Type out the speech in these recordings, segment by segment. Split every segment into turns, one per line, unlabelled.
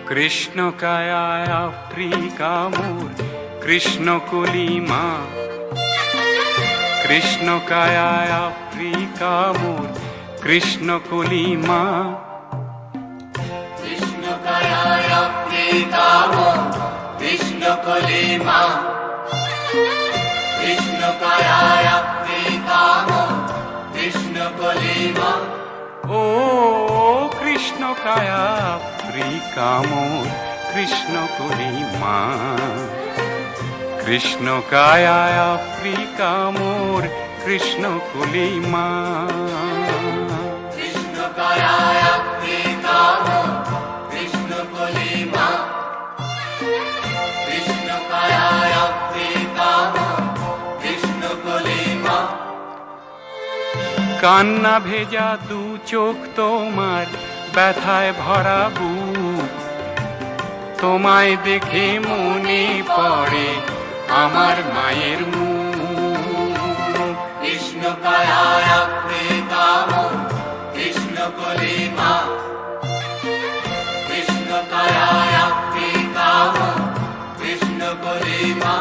Krishna কায়ায় Africa মোর Krishna কলিমা, Krishna কায়ায় Africa মোর Krishna কলিমা,
Krishna কায়ায় Africa মোর Krishna কলিমা, Krishna কায়ায় Africa মোর কৃষ্ণ কলিমা।
ও কৃষ্ণ কায়া Africa মোর Krishna কলিমা, Krishna কায়ায় Africa মোর Krishna কলিমা,
Krishna কায়ায় Africa মোর Krishna কলিমা, Krishna কায়ায় Africa মোর কৃষ্ণ কলিমা।
কান্না ভেজা দু চোখ তোমার ব্যথায় ভরা বুক, তোমায় দেখে মনে পড়ে আমার মায়ের মুখ।
কৃষ্ণ কায়ায় আফ্রিকা মোর কৃষ্ণ কলিমা, কৃষ্ণ কায়ায় আফ্রিকা মোর কৃষ্ণ কলিমা।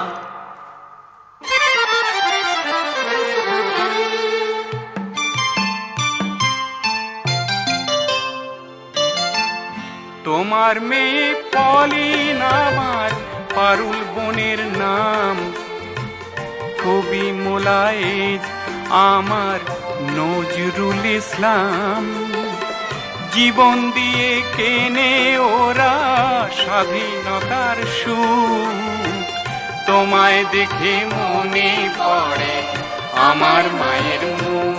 তোমার মেয়ে পলিন আমার পারুল বোনের নাম, কবি মোলায়েজ আমার নজরুল ইসলাম। জীবন দিয়ে কেনে ওরা স্বাধীনতার সুখ, তোমায় দেখে মনে পড়ে আমার মায়ের মুখ।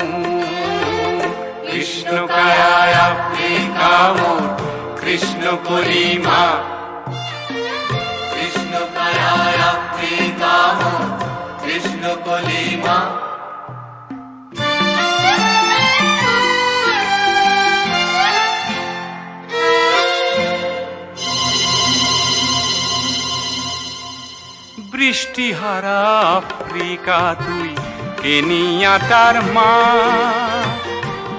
কৃষ্ণ কায়ায় আফ্রিকা মোর কৃষ্ণ কলিমা,
কৃষ্ণ কায়ায় আফ্রিকা মোর কৃষ্ণ কলিমা।
বৃষ্টিহারা আফ্রিকা তুই কেনিয়াটার মা,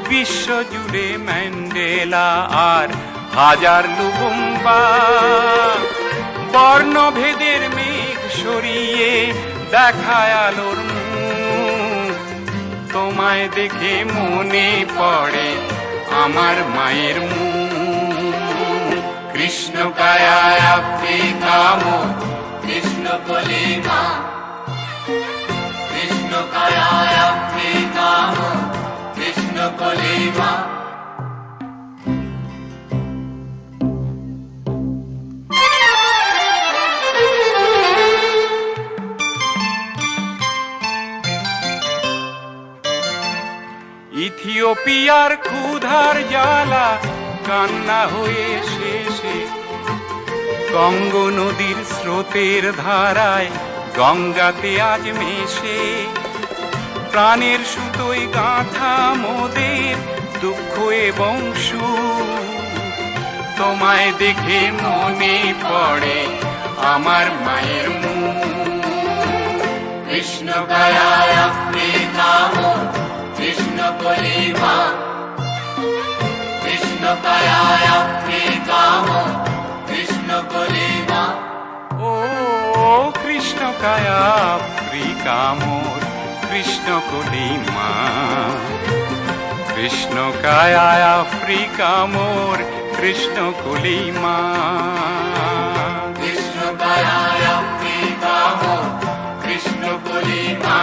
বিশ্বজুড়ে ম্যান্ডেলা আর হাজার লুবুম্বা। বর্ণভেদের মেঘ সরিয়ে দেখায় আলোর মুখ, তোমায় দেখে মনে পড়ে আমার মায়ের মুখ।
কৃষ্ণ কায়ায় আফ্রিকা মোর কৃষ্ণ কলিমা, কৃষ্ণ কায়ায় আফ্রিকা মোর কৃষ্ণ কলিমা।
ইথিওপিয়ার ক্ষুধার জ্বালা কান্না হয়ে শেষে, গঙ্গ নদীর স্রোতের ধারায় গঙ্গাতে আজ মেশে। প্রাণের সুতোয় গাঁথা মোদের দুঃখ এবং সুখ, তোমায় দেখে মনে পড়ে আমার মায়ের মুখ।
কৃষ্ণ কায়ায় আফ্রিকা মোর কৃষ্ণ কলিমা, কৃষ্ণ কায়ায় আফ্রিকা মোর কৃষ্ণ কলিমা।
ও কৃষ্ণ কায়া আফ্রিকা মোর কৃষ্ণ কলিমা, কৃষ্ণ কায়ায় আফ্রিকা মোর কৃষ্ণ কলিমা,
কৃষ্ণ কায়ায় আফ্রিকা মোর কৃষ্ণ কলিমা,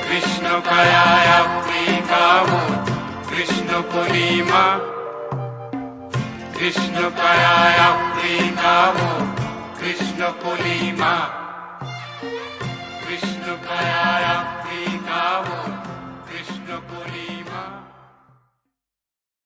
কৃষ্ণ কায়ায় আফ্রিকা মোর কৃষ্ণ কলিমা, কৃষ্ণ কায়ায় আফ্রিকা মোর কৃষ্ণ কলিমা, কৃষ্ণ কায়ায়